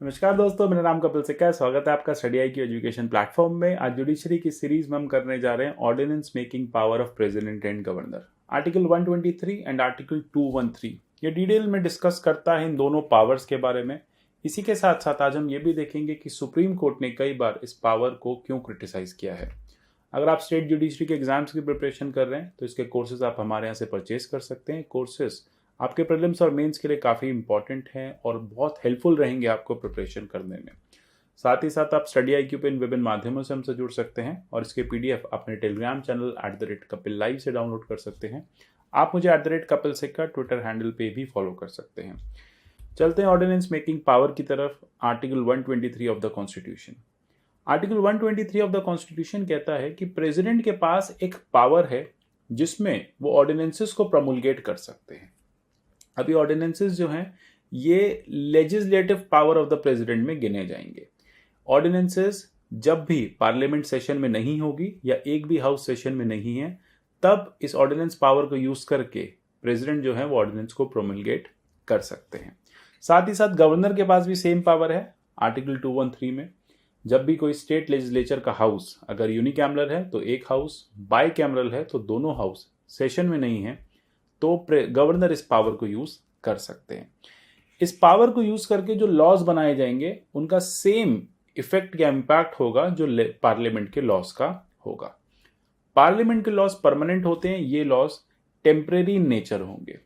नमस्कार दोस्तों, मेरा नाम कपिल सिक्का है। स्वागत है आपका स्टडी आई की एजुकेशन प्लेटफॉर्म में। आज जुडिशरी की सीरीज में हम करने जा रहे हैं ordinance making power of president and governor, article 123 and article 213। ये डिटेल में डिस्कस करता है इन दोनों पावर्स के बारे में। इसी के साथ साथ आज हम ये भी देखेंगे कि सुप्रीम कोर्ट ने कई बार इस पावर को क्यों क्रिटिसाइज किया है। अगर आप स्टेट जुडिशरी के एग्जाम्स की प्रिपरेशन कर रहे हैं तो इसके कोर्सेज आप हमारे यहाँ से परचेज कर सकते हैं। कोर्सेज आपके प्रीलिम्स और मेंस के लिए काफ़ी इंपॉर्टेंट हैं और बहुत हेल्पफुल रहेंगे आपको प्रिपरेशन करने में। साथ ही साथ आप स्टडी आई क्यू पे इन विभिन्न माध्यमों से हमसे जुड़ सकते हैं और इसके पीडीएफ अपने टेलीग्राम चैनल @कपिल लाइव से डाउनलोड कर सकते हैं। आप मुझे @कपिल सिक्का ट्विटर हैंडल पे भी फॉलो कर सकते हैं। चलते हैं ऑर्डिनेंस मेकिंग पावर की तरफ। Article 123 of the constitution. Article 123 of the constitution कहता है कि प्रेसिडेंट के पास एक पावर है जिसमें वो ऑर्डिनेंसेस को प्रमोलगेट कर सकते हैं। अभी ऑर्डिनेंसेस जो हैं ये legislative power of the president में गिने जाएंगे। ऑर्डिनेंसेस जब भी पार्लियामेंट सेशन में नहीं होगी या एक भी हाउस सेशन में नहीं है, तब इस ऑर्डिनेंस पावर को यूज करके प्रेसिडेंट जो है वो ऑर्डिनेंस को प्रोमलगेट कर सकते हैं। साथ ही साथ गवर्नर के पास भी सेम पावर है। आर्टिकल 213 में जब भी कोई स्टेट लेजिस्लेचर का हाउस अगर यूनिकैमरल है तो एक हाउस, बाई कैमरल है तो दोनों हाउस सेशन में नहीं है, तो गवर्नर इस पावर को यूज कर सकते हैं। इस पावर को यूज करके जो लॉज बनाए जाएंगे उनका सेम इफेक्ट या इंपैक्ट होगा जो पार्लियामेंट के लॉज का होगा। पार्लियामेंट के लॉज परमानेंट होते हैं, ये लॉज टेम्परेरी इन नेचर होंगे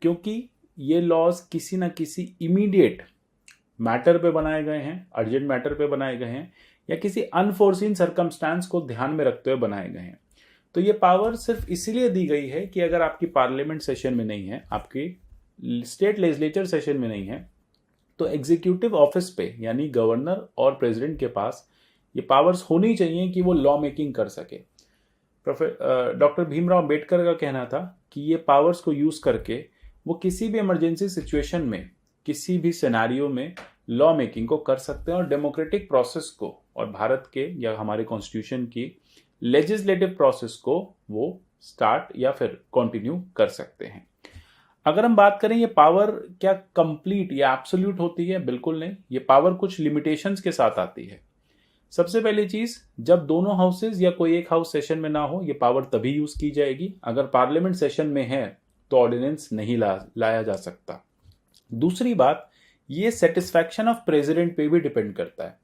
क्योंकि ये लॉज किसी ना किसी इमीडिएट मैटर पे बनाए गए हैं, अर्जेंट मैटर पे बनाए गए हैं या किसी अनफोर्सीन सर्कमस्टांस को ध्यान में रखते हुए बनाए गए हैं। तो ये पावर सिर्फ इसीलिए दी गई है कि अगर आपकी पार्लियामेंट सेशन में नहीं है, आपकी स्टेट लेजिस्लेचर सेशन में नहीं है, तो एग्जीक्यूटिव ऑफिस पे यानी गवर्नर और प्रेसिडेंट के पास ये पावर्स होनी चाहिए कि वो लॉ मेकिंग कर सके। डॉक्टर भीमराव अंबेडकर का कहना था कि ये पावर्स को यूज करके वो किसी भी इमरजेंसी सिचुएशन में, किसी भी सिनेरियो में लॉ मेकिंग को कर सकते हैं और डेमोक्रेटिक प्रोसेस को और भारत के या हमारे कॉन्स्टिट्यूशन की लेजिस्लेटिव प्रोसेस को वो स्टार्ट या फिर कंटिन्यू कर सकते हैं। अगर हम बात करें ये पावर क्या कंप्लीट या एब्सोल्यूट होती है? बिल्कुल नहीं। ये पावर कुछ लिमिटेशंस के साथ आती है। सबसे पहली चीज, जब दोनों हाउसेज या कोई एक हाउस सेशन में ना हो, ये पावर तभी यूज की जाएगी। अगर पार्लियामेंट सेशन में है तो ऑर्डिनेंस नहीं लाया जा सकता। दूसरी बात, ये सेटिस्फैक्शन ऑफ प्रेसिडेंट पे भी डिपेंड करता है।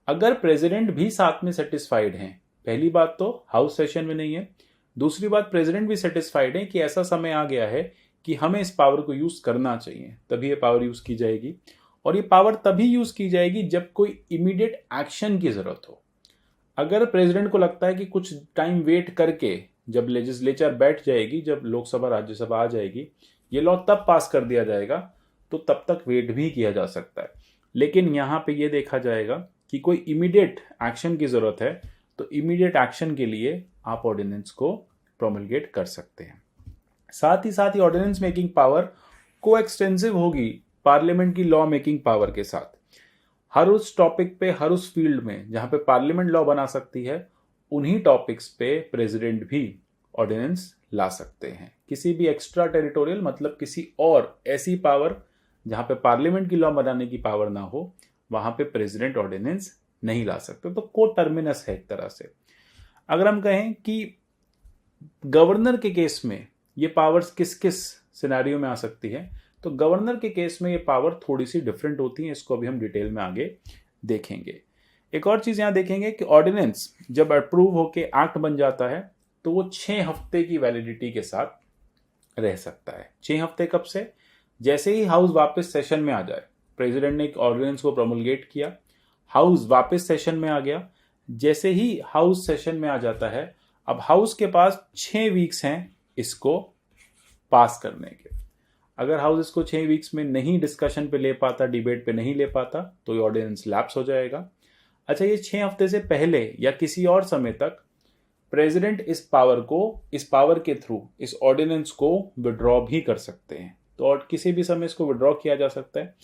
अगर प्रेसिडेंट भी साथ में सेटिस्फाइड हैं, पहली बात तो हाउस सेशन में नहीं है, दूसरी बात प्रेसिडेंट भी सेटिस्फाइड है कि ऐसा समय आ गया है कि हमें इस पावर को यूज करना चाहिए, तभी ये पावर यूज की जाएगी। और ये पावर तभी यूज की जाएगी जब कोई इमीडिएट एक्शन की जरूरत हो। अगर प्रेसिडेंट को लगता है कि कुछ टाइम वेट करके जब लेजिस्लेचर बैठ जाएगी, जब लोकसभा राज्यसभा आ जाएगी, ये लॉ तब पास कर दिया जाएगा, तो तब तक वेट भी किया जा सकता है। लेकिन यहां पे ये देखा जाएगा कि कोई इमीडिएट एक्शन की जरूरत है, तो इमीडिएट एक्शन के लिए आप ऑर्डिनेंस को प्रोमलगेट कर सकते हैं। साथ ही ऑर्डिनेंस मेकिंग पावर को एक्सटेंसिव होगी पार्लियामेंट की लॉ मेकिंग पावर के साथ। हर उस टॉपिक पे, हर उस फील्ड में जहां पे पार्लियामेंट लॉ बना सकती है, उन्हीं टॉपिक्स पे प्रेसिडेंट भी ऑर्डिनेंस ला सकते हैं। किसी भी एक्स्ट्रा टेरिटोरियल मतलब किसी और ऐसी पावर जहां पे पार्लियामेंट की लॉ बनाने की पावर ना हो, वहां पे प्रेसिडेंट ऑर्डिनेंस नहीं ला सकते। तो को टर्मिनस है एक तरह से। अगर हम कहें कि गवर्नर के केस में ये पावर्स किस किस सिनेरियो में आ सकती है, तो गवर्नर के केस में ये पावर थोड़ी सी डिफरेंट होती है। इसको अभी हम डिटेल में आगे देखेंगे। एक और चीज यहां देखेंगे कि ऑर्डिनेंस जब अप्रूव होके एक्ट बन जाता है तो वो 6 हफ्ते की वैलिडिटी के साथ रह सकता है। 6 हफ्ते कब से? जैसे ही हाउस वापस सेशन में आ जाए, प्रेसिडेंट ने एक ऑर्डिनेंस को प्रोमलगेट किया, हाउस वापस सेशन में आ गया। जैसे ही हाउस सेशन में आ जाता है, अब हाउस के पास 6 वीक्स हैं इसको पास करने के। अगर हाउस इसको 6 वीक्स में नहीं डिस्कशन पे ले पाता, डिबेट पे नहीं ले पाता, तो ये ऑर्डिनेंस लैप्स हो जाएगा। अच्छा, ये 6 हफ्ते से पहले या किसी और समय तक प्रेसिडेंट इस पावर के थ्रू इस ऑर्डिनेंस को विड्रॉ भी कर सकते हैं। तो और किसी भी समय इसको विड्रॉ किया जा सकता है।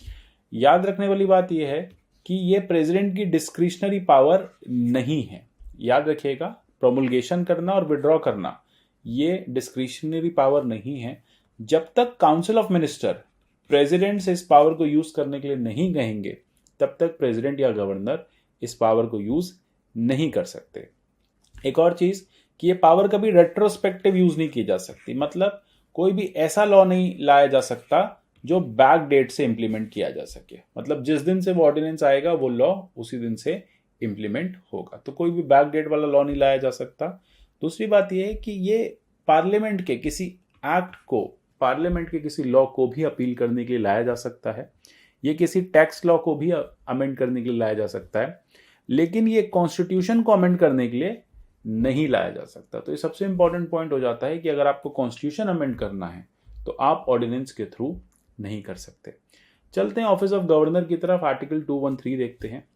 याद रखने वाली बात यह है कि ये प्रेसिडेंट की डिस्क्रिशनरी पावर नहीं है। याद रखिएगा, प्रोमulgation करना और विड्रॉ करना ये डिस्क्रिशनरी पावर नहीं है। जब तक काउंसिल ऑफ मिनिस्टर प्रेसिडेंट से इस पावर को यूज करने के लिए नहीं कहेंगे, तब तक प्रेसिडेंट या गवर्नर इस पावर को यूज नहीं कर सकते। एक और चीज कि ये पावर कभी रेट्रोस्पेक्टिव यूज नहीं की जा सकती, मतलब कोई भी ऐसा लॉ नहीं लाया जा सकता जो बैक डेट से इंप्लीमेंट किया जा सके, मतलब जिस दिन से वो ऑर्डिनेंस आएगा वो लॉ उसी दिन से इंप्लीमेंट होगा, तो कोई भी बैक डेट वाला लॉ नहीं लाया जा सकता। दूसरी बात यह है कि ये पार्लियामेंट के किसी एक्ट को, पार्लियामेंट के किसी लॉ को भी अपील करने के लिए लाया जा सकता है, ये किसी टैक्स लॉ को भी अमेंड करने के लिए लाया जा सकता है, लेकिन ये कॉन्स्टिट्यूशन को अमेंड करने के लिए नहीं लाया जा सकता। तो ये सबसे इंपॉर्टेंट पॉइंट हो जाता है कि अगर आपको कॉन्स्टिट्यूशन अमेंड करना है तो आप ऑर्डिनेंस के थ्रू नहीं कर सकते। चलते हैं ऑफिस ऑफ गवर्नर की तरफ, आर्टिकल 213 देखते हैं।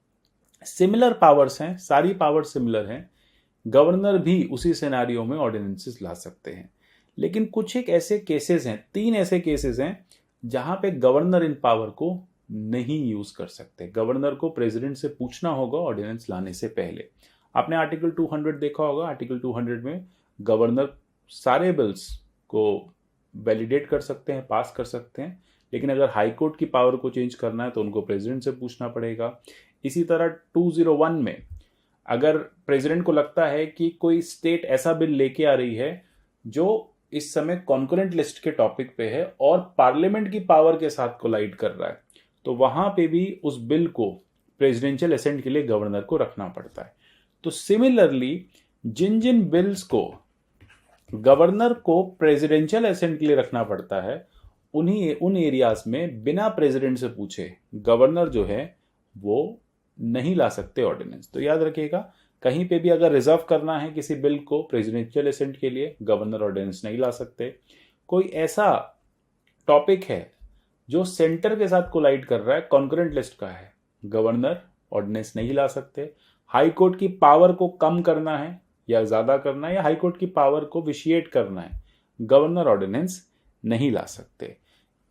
सिमिलर पावर्स हैं, सारी पावर्स सिमिलर हैं, गवर्नर भी उसी सिनेरियो में ऑर्डिनेंसेस ला सकते हैं, लेकिन कुछ एक ऐसे केसेस हैं, 3 ऐसे केसेस हैं जहां पे गवर्नर इन पावर को नहीं यूज कर सकते। गवर्नर को प्रेसिडेंट से पूछना होगा ऑर्डिनेंस लाने से पहले। आपने आर्टिकल 200 देखा होगा, आर्टिकल 200 में गवर्नर सारे बिल्स को वैलिडेट कर सकते हैं, पास कर सकते हैं, लेकिन अगर हाई कोर्ट की पावर को चेंज करना है तो उनको प्रेसिडेंट से पूछना पड़ेगा। इसी तरह 201 में अगर प्रेसिडेंट को लगता है कि कोई स्टेट ऐसा बिल लेके आ रही है जो इस समय कॉन्करेंट लिस्ट के टॉपिक पे है और पार्लियामेंट की पावर के साथ कोलाइड कर रहा है, तो वहां पे भी उस बिल को प्रेसिडेंशियल असेंट के लिए गवर्नर को रखना पड़ता है। तो सिमिलरली जिन जिन बिल्स को गवर्नर को प्रेसिडेंशियल असेंट के लिए रखना पड़ता है, उन एरियाज में बिना प्रेसिडेंट से पूछे गवर्नर जो है वो नहीं ला सकते ऑर्डिनेंस। तो याद रखिएगा, कहीं पे भी अगर रिजर्व करना है किसी बिल को प्रेसिडेंशियल असेंट के लिए, गवर्नर ऑर्डिनेंस नहीं ला सकते। कोई ऐसा टॉपिक है जो सेंटर के साथ कोलाइड कर रहा है, कॉन्करेंट लिस्ट का है, गवर्नर ऑर्डिनेंस नहीं ला सकते। हाई कोर्ट की पावर को कम करना है या ज्यादा करना है, या हाई कोर्ट की पावर को विशिएट करना है, गवर्नर ऑर्डिनेंस नहीं ला सकते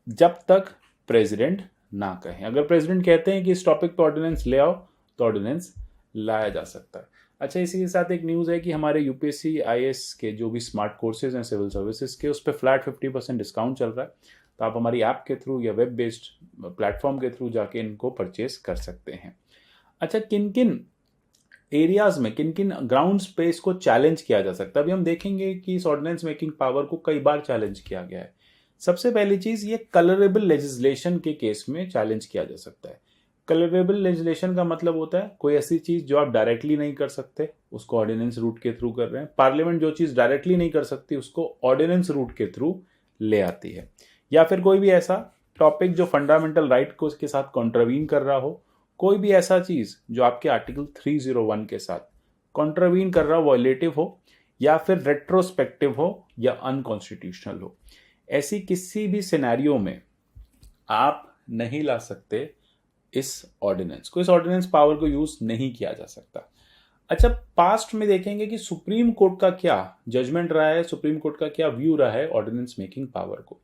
जब तक प्रेसिडेंट ना कहें। अगर प्रेसिडेंट कहते हैं कि इस टॉपिक पर ऑर्डिनेंस ले आओ तो ऑर्डिनेंस लाया जा सकता है। अच्छा, इसी के साथ एक न्यूज़ है कि हमारे यूपीएससी आईएएस के जो भी स्मार्ट कोर्सेज हैं सिविल सर्विसेज के, उस पर फ्लैट 50% डिस्काउंट चल रहा है, तो आप हमारी ऐप के थ्रू या वेब बेस्ड प्लेटफॉर्म के थ्रू जाके इनको परचेस कर सकते हैं। अच्छा, किन किन एरियाज में, किन किन ग्राउंड्स पे इसको चैलेंज किया जा सकता है, अभी हम देखेंगे कि इस ऑर्डिनेंस मेकिंग पावर को कई बार चैलेंज किया गया है। सबसे पहली चीज, ये कलरेबल लेजिस्लेशन के केस में चैलेंज किया जा सकता है। कलरेबल लेजिस्लेशन का मतलब होता है कोई ऐसी चीज जो आप डायरेक्टली नहीं कर सकते उसको ऑर्डिनेंस रूट के थ्रू कर रहे हैं। पार्लियामेंट जो चीज डायरेक्टली नहीं कर सकती उसको ऑर्डिनेंस रूट के थ्रू ले आती है। या फिर कोई भी ऐसा टॉपिक जो फंडामेंटल राइट को उसके साथ कॉन्ट्रावीन कर रहा हो, कोई भी ऐसा चीज जो आपके आर्टिकल 301 के साथ कॉन्ट्रावीन कर रहा हो, वॉयलेटिव हो, या फिर रेट्रोस्पेक्टिव हो या अनकॉन्स्टिट्यूशनल हो, ऐसी किसी भी सिनेरियो में आप नहीं ला सकते इस ऑर्डिनेंस को। इस ऑर्डिनेंस पावर को यूज नहीं किया जा सकता। अच्छा, पास्ट में देखेंगे कि सुप्रीम कोर्ट का क्या जजमेंट रहा है, सुप्रीम कोर्ट का क्या व्यू रहा है ऑर्डिनेंस मेकिंग पावर को।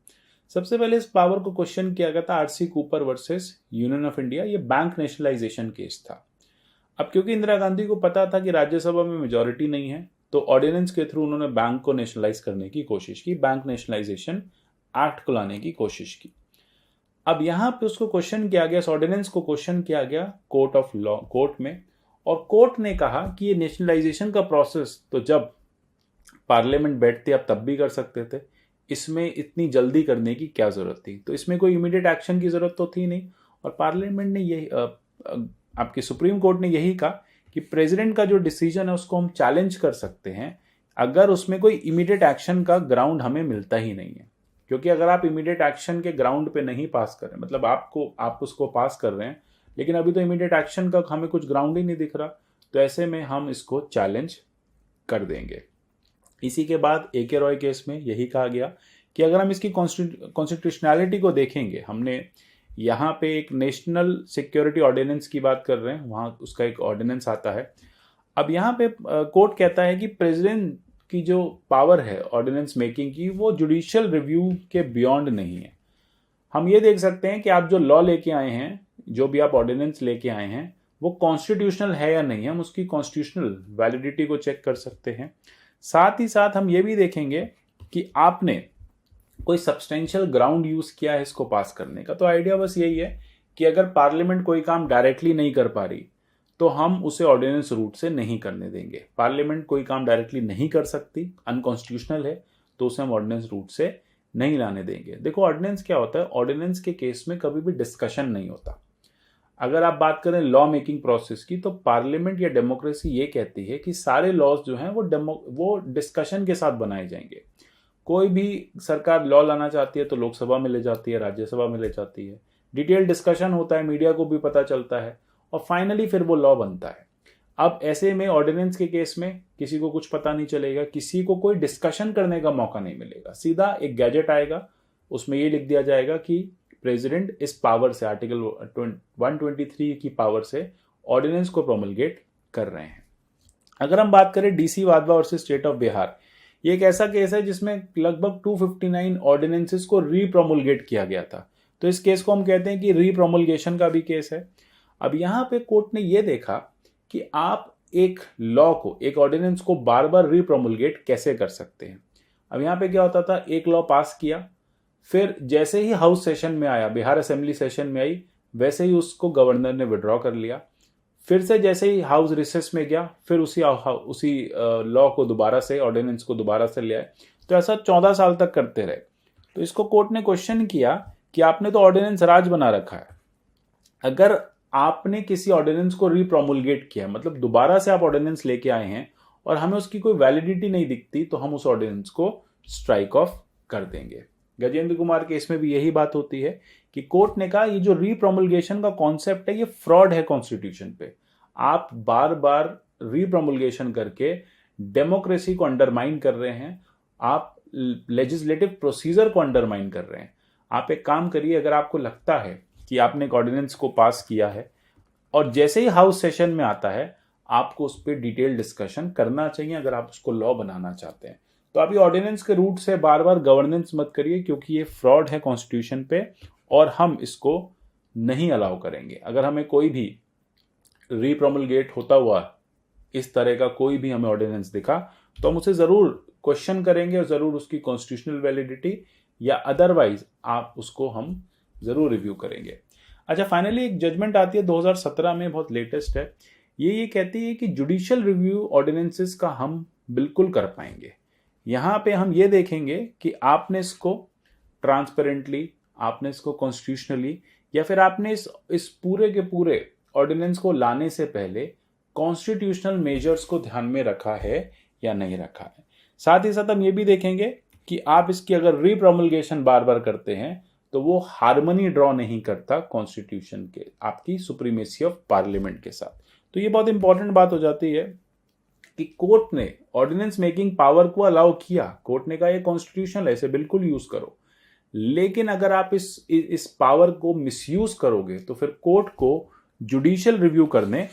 सबसे पहले इस पावर को क्वेश्चन किया गया था RC Cooper versus union of India, ये बैंक नेशनलाइजेशन केस था। अब क्योंकि इंदिरा गांधी को पता था कि राज्यसभा में मेजॉरिटी नहीं है, तो ऑर्डिनेंस के थ्रू उन्होंने बैंक को नेशनलाइज करने की कोशिश की, बैंक नेशनलाइजेशन एक्ट को लाने की कोशिश की। अब यहां पे उसको क्वेश्चन किया गया, इस ऑर्डिनेंस को क्वेश्चन किया गया कोर्ट ऑफ लॉ, कोर्ट में, और कोर्ट ने कहा कि ये नेशनलाइजेशन का प्रोसेस तो जब पार्लियामेंट बैठती अब तब भी कर सकते थे, इसमें इतनी जल्दी करने की क्या जरूरत थी। तो इसमें कोई इमीडिएट एक्शन की जरूरत तो थी नहीं, और पार्लियामेंट ने यही आपकी सुप्रीम कोर्ट ने यही कहा कि प्रेसिडेंट का जो डिसीजन है उसको हम चैलेंज कर सकते हैं अगर उसमें कोई इमीडिएट एक्शन का ग्राउंड हमें मिलता ही नहीं है। क्योंकि अगर आप इमीडिएट एक्शन के ग्राउंड पे नहीं पास करें, मतलब आप उसको पास कर रहे हैं लेकिन अभी तो इमीडिएट एक्शन का हमें कुछ ग्राउंड ही नहीं दिख रहा, तो ऐसे में हम इसको चैलेंज कर देंगे। इसी के बाद एके रॉय केस में यही कहा गया कि अगर हम इसकी कॉन्स्टिट्यूशनैलिटी को देखेंगे, हमने यहाँ पे एक नेशनल सिक्योरिटी ऑर्डिनेंस की बात कर रहे हैं, वहाँ उसका एक ऑर्डिनेंस आता है। अब यहाँ पे कोर्ट कहता है कि प्रेसिडेंट की जो पावर है ऑर्डिनेंस मेकिंग की, वो जुडिशियल रिव्यू के बियॉन्ड नहीं है। हम ये देख सकते हैं कि आप जो लॉ लेके आए हैं, जो भी आप ऑर्डिनेंस लेके आए हैं, वो कॉन्स्टिट्यूशनल है या नहीं, हम उसकी कॉन्स्टिट्यूशनल वैलिडिटी को चेक कर सकते हैं। साथ ही साथ हम ये भी देखेंगे कि आपने कोई सब्सटेंशियल ग्राउंड यूज किया है इसको पास करने का। तो आइडिया बस यही है कि अगर पार्लियामेंट कोई काम डायरेक्टली नहीं कर पा रही तो हम उसे ऑर्डिनेंस रूट से नहीं करने देंगे। पार्लियामेंट कोई काम डायरेक्टली नहीं कर सकती, अनकॉन्स्टिट्यूशनल है, तो उसे हम ऑर्डिनेंस रूट से नहीं लाने देंगे। देखो ऑर्डिनेंस क्या होता है, ऑर्डिनेंस के केस में कभी भी डिस्कशन नहीं होता। अगर आप बात करें लॉ मेकिंग प्रोसेस की, तो पार्लियामेंट या डेमोक्रेसी ये कहती है कि सारे लॉज जो हैं वो डिस्कशन के साथ बनाए जाएंगे। कोई भी सरकार लॉ लाना चाहती है तो लोकसभा में ले जाती है, राज्यसभा में ले जाती है, डिटेल डिस्कशन होता है, मीडिया को भी पता चलता है और फाइनली फिर वो लॉ बनता है। अब ऐसे में ऑर्डिनेंस के केस में किसी को कुछ पता नहीं चलेगा, किसी को कोई डिस्कशन करने का मौका नहीं मिलेगा। सीधा एक गैजेट आएगा, उसमें ये लिख दिया जाएगा कि प्रेसिडेंट इस पावर से, आर्टिकल 123 की पावर से ऑर्डिनेंस को प्रोमलगेट कर रहे हैं। अगर हम बात करें DC Wadhwa versus state of Bihar, ये एक ऐसा केस है जिसमें लगभग 259 ऑर्डिनेंसेस को रीप्रोमलगेट किया गया था, तो इस केस को हम कहते हैं कि रीप्रोमलगेशन का भी केस है। अब यहाँ पे कोर्ट ने ये देखा कि आप एक लॉ को, एक ऑर्डिनेंस को बार बार रीप्रोमलगेट कैसे कर सकते हैं। अब यहाँ पे क्या होता था, एक लॉ पास किया, फिर जैसे ही हाउस सेशन में आया, बिहार असेंबली सेशन में आई, वैसे ही उसको गवर्नर ने विड्रॉ कर लिया। फिर से जैसे ही हाउस रिसेस में गया, फिर उसी लॉ को दोबारा से, ऑर्डिनेंस को दोबारा से ले आए। तो ऐसा 14 साल तक करते रहे। तो इसको कोर्ट ने क्वेश्चन किया कि आपने तो ऑर्डिनेंस राज बना रखा है, अगर आपने किसी ऑर्डिनेंस को रीप्रोमलगेट किया, मतलब दोबारा से आप ऑर्डिनेंस लेके आए हैं और हमें उसकी कोई वैलिडिटी नहीं दिखती, तो हम उस ऑर्डिनेंस को स्ट्राइक ऑफ कर देंगे। गजेंद्र कुमार केस में भी यही बात होती है कि कोर्ट ने कहा ये जो रीप्रोमलगेशन का कॉन्सेप्ट है, ये फ्रॉड है कॉन्स्टिट्यूशन पे। आप बार बार रीप्रोमलगेशन करके डेमोक्रेसी को अंडरमाइन कर रहे हैं, आप लेजिस्लेटिव प्रोसीजर को अंडरमाइन कर रहे हैं। आप एक काम करिए, अगर आपको लगता है कि आपने एक ऑर्डिनेंस को पास किया है और जैसे ही हाउस सेशन में आता है, आपको उस पर डिटेल डिस्कशन करना चाहिए अगर आप उसको लॉ बनाना चाहते हैं। तो अभी ऑर्डिनेंस के रूट से बार बार गवर्नेंस मत करिए, क्योंकि ये फ्रॉड है कॉन्स्टिट्यूशन पे और हम इसको नहीं अलाउ करेंगे। अगर हमें कोई भी रीप्रोमलगेट होता हुआ इस तरह का कोई भी हमें ऑर्डिनेंस दिखा, तो हम उसे जरूर क्वेश्चन करेंगे और जरूर उसकी कॉन्स्टिट्यूशनल वैलिडिटी या अदरवाइज आप उसको हम जरूर रिव्यू करेंगे। अच्छा, फाइनली एक जजमेंट आती है 2017 में, बहुत लेटेस्ट है। ये कहती है कि जुडिशियल रिव्यू ऑर्डिनेंसेस का हम बिल्कुल कर पाएंगे। यहाँ पे हम ये देखेंगे कि आपने इसको ट्रांसपेरेंटली, आपने इसको कॉन्स्टिट्यूशनली, या फिर आपने इस पूरे के पूरे ऑर्डिनेंस को लाने से पहले कॉन्स्टिट्यूशनल मेजर्स को ध्यान में रखा है या नहीं रखा है। साथ ही साथ हम ये भी देखेंगे कि आप इसकी अगर रीप्रोमलगेशन बार बार करते हैं तो वो हार्मनी ड्रॉ नहीं करता कॉन्स्टिट्यूशन के, आपकी सुप्रीमेसी ऑफ पार्लियामेंट के साथ। तो ये बहुत इंपॉर्टेंट बात हो जाती है कि कोर्ट ने ऑर्डिनेंस मेकिंग पावर को अलाउ किया। कोर्ट ने कहा ये कॉन्स्टिट्यूशनल है, इसे बिल्कुल यूज करो, लेकिन अगर आप इस पावर को मिसयूज करोगे तो फिर कोर्ट को जुडिशियल रिव्यू करने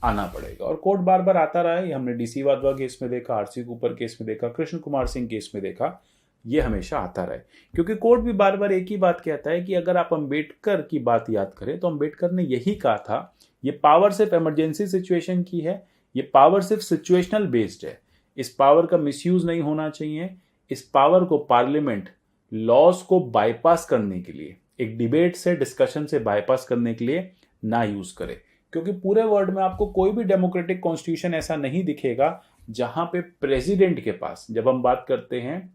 आना पड़ेगा। और कोर्ट बार बार आता रहा है, ये हमने डीसी वाधवा केस में देखा, आरसी कूपर केस में देखा, कृष्ण कुमार सिंह केस में देखा, ये हमेशा आता रहे। क्योंकि कोर्ट भी बार बार एक ही बात कहता है कि अगर आप अंबेडकर की बात याद करें तो अंबेडकर ने यही कहा था, ये पावर सिर्फ इमरजेंसी सिचुएशन की है, ये पावर सिर्फ सिचुएशनल बेस्ड है, इस पावर का मिसयूज नहीं होना चाहिए। इस पावर को पार्लियामेंट लॉज को बाईपास करने के लिए, एक डिबेट से, डिस्कशन से बाईपास करने के लिए ना यूज करे। क्योंकि पूरे वर्ल्ड में आपको कोई भी डेमोक्रेटिक कॉन्स्टिट्यूशन ऐसा नहीं दिखेगा जहां पे प्रेसिडेंट के पास, जब हम बात करते हैं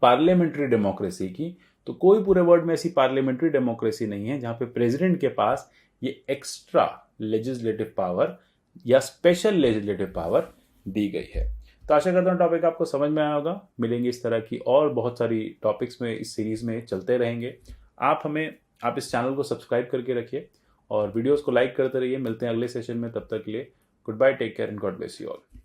पार्लियामेंट्री डेमोक्रेसी की, तो कोई पूरे वर्ल्ड में ऐसी पार्लियामेंट्री डेमोक्रेसी नहीं है जहां पे प्रेसिडेंट के पास ये एक्स्ट्रा लेजिस्लेटिव पावर या स्पेशल लेजिस्लेटिव पावर दी गई है। तो आशा करता हूँ टॉपिक आपको समझ में आया होगा। मिलेंगे इस तरह की और बहुत सारी टॉपिक्स में, इस सीरीज में चलते रहेंगे। आप इस चैनल को सब्सक्राइब करके रखिए और वीडियोस को लाइक करते रहिए। मिलते हैं अगले सेशन में, तब तक के लिए good bye, take care and God bless you all.